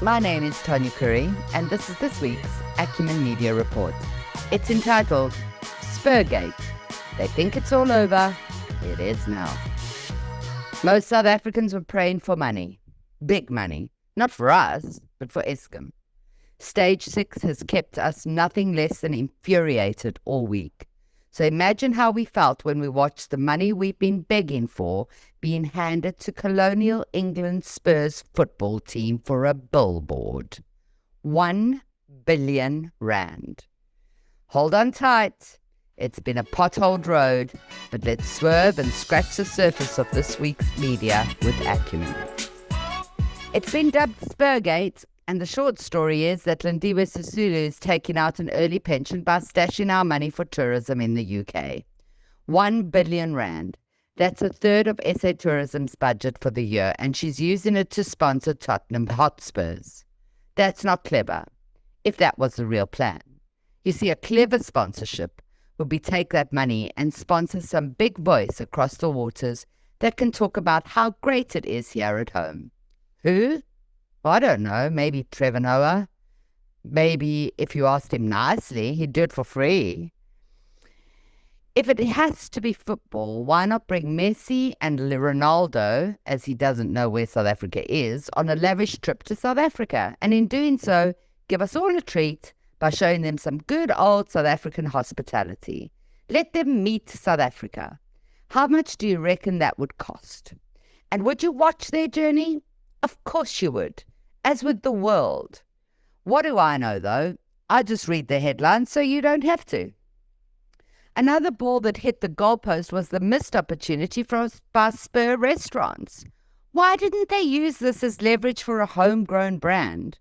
My name is Tanya Curry, and this is this week's Acumen Media Report. It's entitled Spurgate. They think it's all over. It is now. Most South Africans were praying for money. Big money. Not for us, but for Eskom. Stage 6 has kept us nothing less than infuriated all week. So imagine how we felt when we watched the money we've been begging for being handed to colonial England Spurs football team for a billboard. 1 billion rand. Hold on tight. It's been a potholed road, but let's swerve and scratch the surface of this week's media with Acumen. It's been dubbed Spurgate, and the short story is that Lindiwe Sisulu is taking out an early pension by stashing our money for tourism in the UK. 1 billion rand. That's a third of SA Tourism's budget for the year, and she's using it to sponsor Tottenham Hotspurs. That's not clever, if that was the real plan. You see, a clever sponsorship would be take that money and sponsor some big voice across the waters that can talk about how great it is here at home. Who? I don't know, maybe Trevor Noah. Maybe if you asked him nicely, he'd do it for free. If it has to be football, why not bring Messi and Ronaldo, as he doesn't know where South Africa is, on a lavish trip to South Africa, and in doing so, give us all a treat by showing them some good old South African hospitality. Let them meet South Africa. How much do you reckon that would cost? And would you watch their journey? Of course you would. As with the world. What do I know, though? I just read the headlines so you don't have to. Another ball that hit the goalpost was the missed opportunity by Spur restaurants. Why didn't they use this as leverage for a homegrown brand?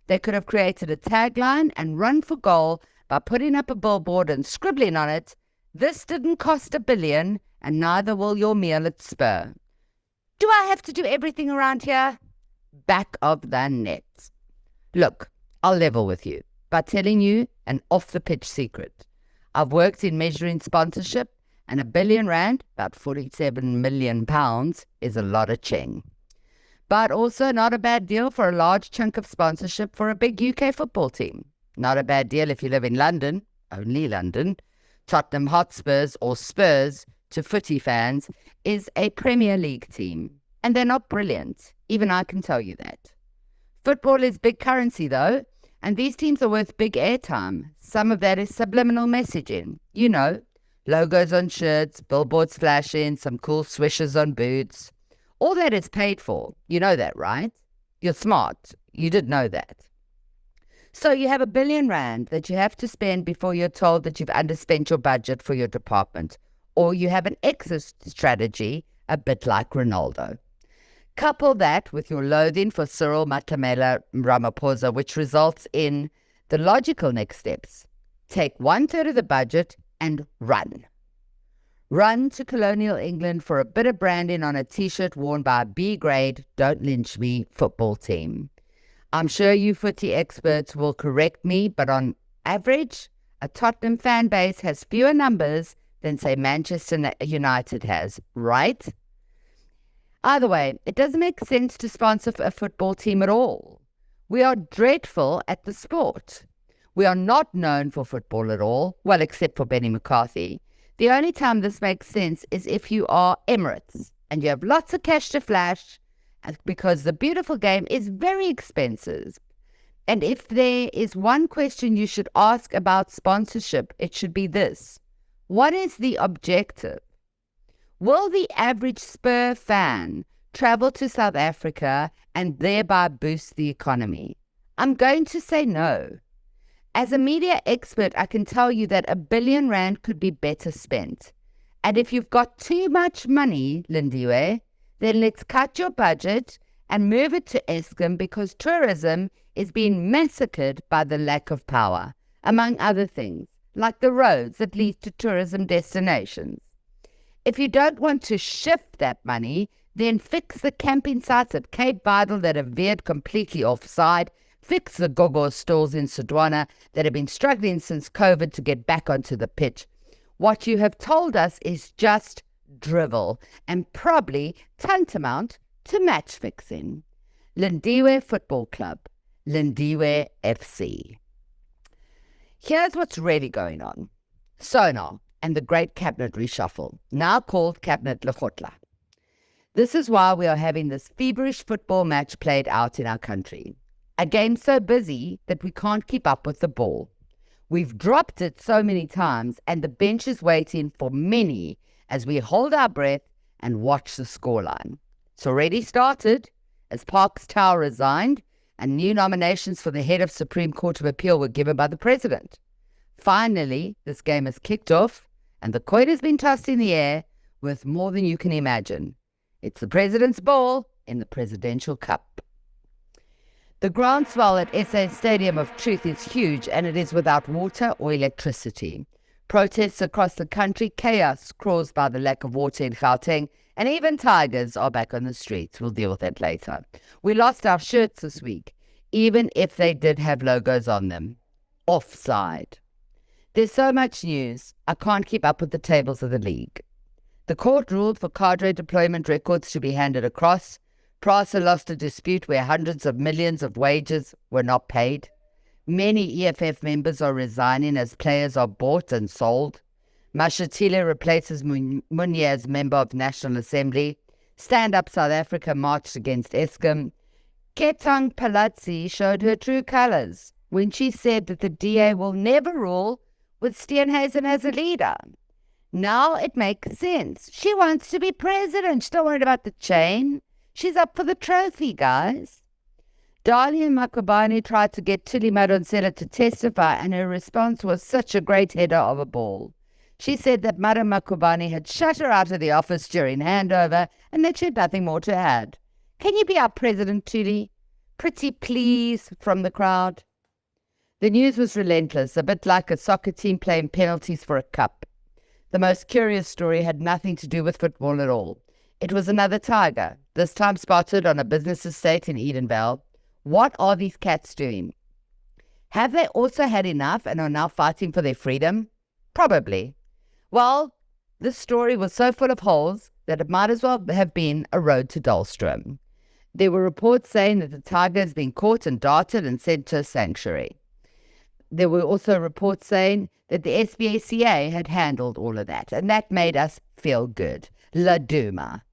They could have created a tagline and run for goal by putting up a billboard and scribbling on it, "This didn't cost $1 billion, and neither will your meal at Spur." Do I have to do everything around here? Back of the net. Look, I'll level with you by telling you an off-the-pitch secret. I've worked in measuring sponsorship, and R1 billion, about 47 million pounds, is a lot of cheng. But also not a bad deal for a large chunk of sponsorship for a big UK football team. Not a bad deal if you live in London, only London. Tottenham Hotspurs, or Spurs, to footy fans, is a Premier League team. And they're not brilliant. Even I can tell you that. Football is big currency, though, and these teams are worth big airtime. Some of that is subliminal messaging. You know, logos on shirts, billboards flashing, some cool swishes on boots. All that is paid for. You know that, right? You're smart. You did know that. So you have R1 billion that you have to spend before you're told that you've underspent your budget for your department. Or you have an exit strategy, a bit like Ronaldo. Couple that with your loathing for Cyril Matamela Ramaphosa, which results in the logical next steps. Take 1/3 of the budget and run. Run to colonial England for a bit of branding on a t-shirt worn by a B-grade, don't lynch me, football team. I'm sure you footy experts will correct me, but on average, a Tottenham fan base has fewer numbers than, say, Manchester United has, right? Either way, it doesn't make sense to sponsor a football team at all. We are dreadful at the sport. We are not known for football at all, well, except for Benny McCarthy. The only time this makes sense is if you are Emirates and you have lots of cash to flash, because the beautiful game is very expensive. And if there is one question you should ask about sponsorship, it should be this. What is the objective? Will the average Spur fan travel to South Africa and thereby boost the economy? I'm going to say no. As a media expert, I can tell you that R1 billion could be better spent. And if you've got too much money, Lindiwe, then let's cut your budget and move it to Eskom, because tourism is being massacred by the lack of power, among other things, like the roads that lead to tourism destinations. If you don't want to shift that money, then fix the camping sites at Cape Vidal that have veered completely offside, fix the gogo stalls in Sodwana that have been struggling since COVID to get back onto the pitch. What you have told us is just drivel and probably tantamount to match fixing. Lindiwe Football Club. Lindiwe FC. Here's what's really going on. Sonar and the great cabinet reshuffle, now called Cabinet Lekgotla. This is why we are having this feverish football match played out in our country. A game so busy that we can't keep up with the ball. We've dropped it so many times and the bench is waiting for many as we hold our breath and watch the scoreline. It's already started as Parks Tau resigned and new nominations for the head of Supreme Court of Appeal were given by the president. Finally, this game has kicked off and the coin has been tossed in the air with more than you can imagine. It's the president's ball in the presidential cup. The groundswell at SA Stadium of Truth is huge and it is without water or electricity. Protests across the country, chaos caused by the lack of water in Gauteng, and even tigers are back on the streets. We'll deal with that later. We lost our shirts this week, even if they did have logos on them. Offside. There's so much news, I can't keep up with the tables of the league. The court ruled for cadre deployment records to be handed across. PRASA lost a dispute where hundreds of millions of wages were not paid. Many EFF members are resigning as players are bought and sold. Mashatile replaces Munye as member of National Assembly. Stand Up South Africa marched against Eskom. Ketang Palazzi showed her true colours when she said that the DA will never rule with Steenhuisen as a leader. Now it makes sense. She wants to be president. She's not worried about the chain. She's up for the trophy, guys. Dahlia Makubani tried to get Tuli Madonsela to testify, and her response was such a great header of a ball. She said that Madam Makubani had shut her out of the office during handover and that she had nothing more to add. Can you be our president, Tuli? Pretty please from the crowd. The news was relentless, a bit like a soccer team playing penalties for a cup. The most curious story had nothing to do with football at all. It was another tiger, this time spotted on a business estate in Edenvale. What are these cats doing? Have they also had enough and are now fighting for their freedom? Probably. Well, this story was so full of holes that it might as well have been a road to Dahlstrom. There were reports saying that the tiger has been caught and darted and sent to a sanctuary. There were also reports saying that the SPACA had handled all of that, and that made us feel good. La Duma.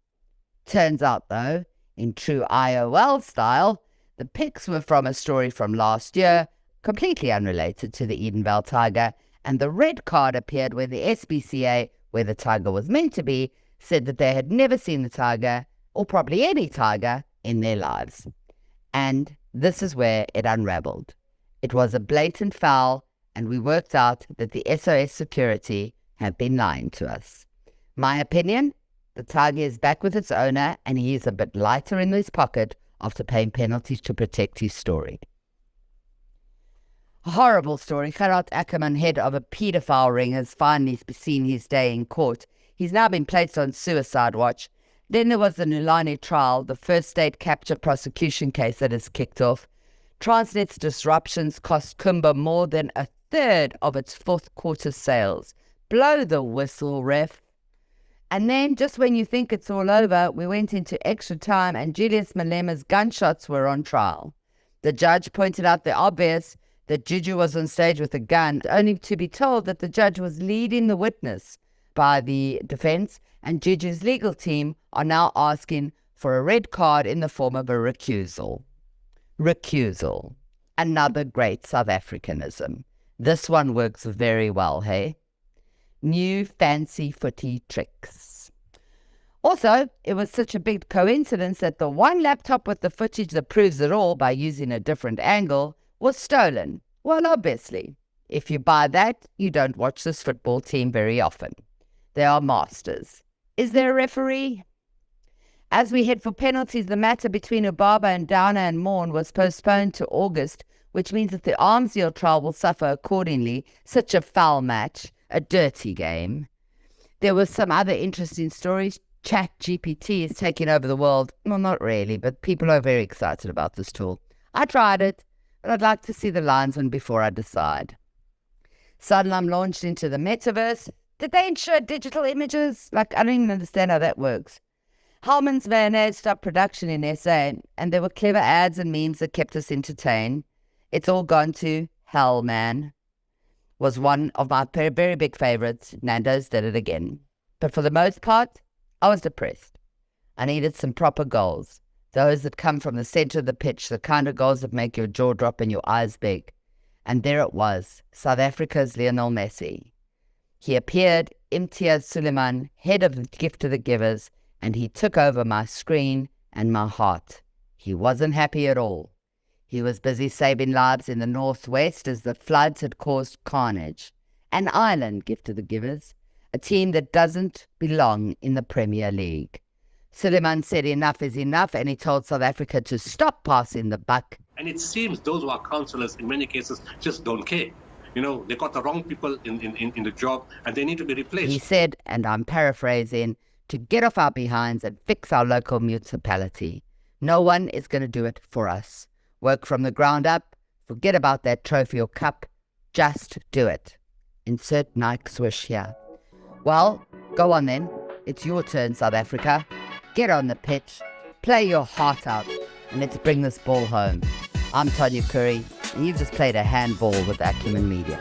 Turns out, though, in true IOL style, the pics were from a story from last year, completely unrelated to the Edenvale tiger, and the red card appeared when the SPCA, where the tiger was meant to be, said that they had never seen the tiger, or probably any tiger, in their lives. And this is where it unraveled. It was a blatant foul, and we worked out that the SOS security had been lying to us. My opinion, the tiger is back with its owner, and he is a bit lighter in his pocket after paying penalties to protect his story. A horrible story. Gerard Acumen, head of a paedophile ring, has finally seen his day in court. He's now been placed on suicide watch. Then there was the Nulani trial, the first state capture prosecution case that has kicked off. Transnet's disruptions cost Kumba more than a third of its fourth quarter sales. Blow the whistle, ref. And then, just when you think it's all over, we went into extra time and Julius Malema's gunshots were on trial. The judge pointed out the obvious, that Juju was on stage with a gun, only to be told that the judge was leading the witness by the defense, and Juju's legal team are now asking for a red card in the form of a recusal. Recusal. Another great South Africanism. This one works very well, hey? New fancy footy tricks. Also, it was such a big coincidence that the one laptop with the footage that proves it all by using a different angle was stolen. Well, obviously. If you buy that, you don't watch this football team very often. They are masters. Is there a referee? As we head for penalties, the matter between Ubaba and Downer and Morn was postponed to August, which means that the arms deal trial will suffer accordingly. Such a foul match, a dirty game. There were some other interesting stories. ChatGPT is taking over the world. Well, not really, but people are very excited about this tool. I tried it, but I'd like to see the linesman before I decide. Sanlam launched into the metaverse. Did they insure digital images? I don't even understand how that works. Hallman's mayonnaise stopped production in SA, and there were clever ads and memes that kept us entertained. It's all gone to hell, man. Was one of my very big favorites. Nando's did it again. But for the most part, I was depressed. I needed some proper goals. Those that come from the center of the pitch, the kind of goals that make your jaw drop and your eyes big. And there it was, South Africa's Lionel Messi. He appeared, Imtiaz Suleiman, head of the Gift to the Givers, and he took over my screen and my heart. He wasn't happy at all. He was busy saving lives in the northwest as the floods had caused carnage. An island, Gift to the Givers, a team that doesn't belong in the Premier League. Suleiman said enough is enough, and he told South Africa to stop passing the buck. And it seems those who are councillors in many cases just don't care. You know, they got the wrong people in the job and they need to be replaced. He said, and I'm paraphrasing, to get off our behinds and fix our local municipality. No one is going to do it for us. Work from the ground up. Forget about that trophy or cup. Just do it. Insert Nike swoosh here. Well, go on then. It's your turn, South Africa. Get on the pitch. Play your heart out. And let's bring this ball home. I'm Tanya Curry, and you've just played a handball with Acumen Media.